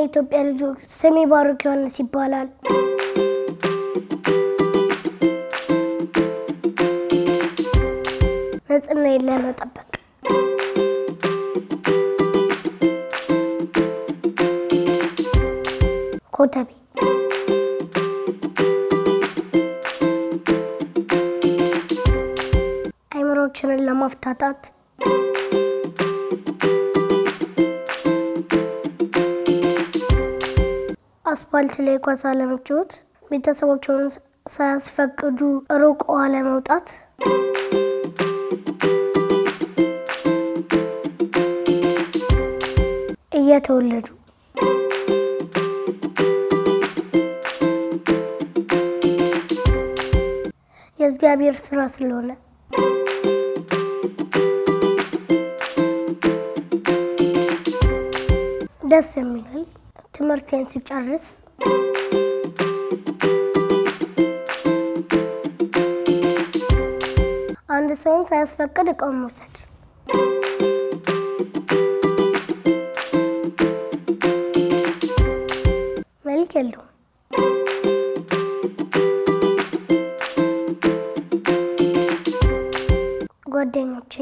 የኢትዮጵያ ልጆች ስሜ ባሩክ ዮሐንስ ይባላል። ንጽህናዬን ለመጠበቅ ኮተቤ አይምሮችንን ለማፍታታት አስፋልት ላይ ኳስ ለመጫወት ቤተሰቦችን ሳያስፈቅዱ ሩቅ ለመውጣት እየተወለዱ የእግዚአብሔር ስራ ስለሆነ ደስ የሚላል። ትምህርቴን ሲጨርስ አንድ ሰውን ሳያስፈቅድ እቃውን መውሰድ መልክ የለውም። ጓደኞቼ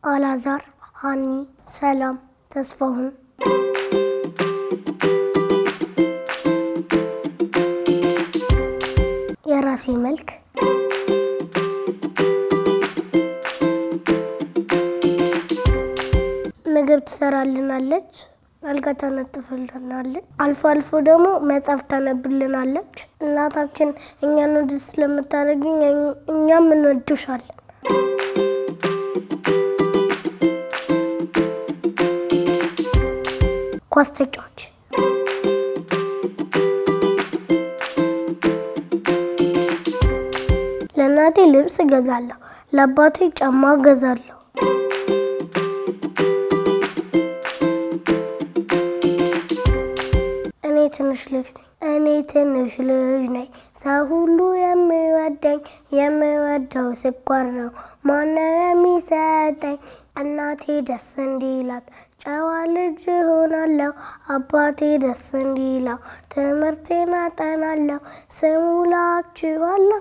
አላዛር፣ ሃኒ፣ ሰላም፣ ተስፋሁን የራሴ መልክ ምግብ ትሰራልናለች፣ አልጋ ታነጥፍልናለች፣ አልፎ አልፎ ደግሞ መጽሐፍ ታነብልናለች። እናታችን እኛን ወድ ስለምታደርግኝ እኛም እንወድሻለን። ኳስ ተጫዋች ለእናቴ ልብስ እገዛለሁ፣ ለአባቴ ጫማ እገዛለሁ። እኔ ትንሽ ልጅ ነኝ፣ ሰው ሁሉ የሚወደው ስኳር ነው፣ ማነው የሚሰጠኝ? እናቴ ደስ እንዲላት ጨዋ ልጅ ሆናለሁ፣ አባቴ ደስ እንዲለው ትምህርቴን አጠናለሁ። ስሙ ላችኋለሁ፣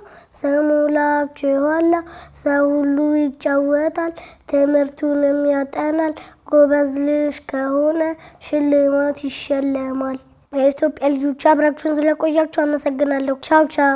ሰው ሁሉ ይጫወታል፣ ትምህርቱንም ያጠናል። ጎበዝ ልጅ ከሆነ ሽልማት ይሸለማል። የኢትዮጵያ ልጆች አብራችሁን ስለቆያችሁ አመሰግናለሁ። ቻው ቻው።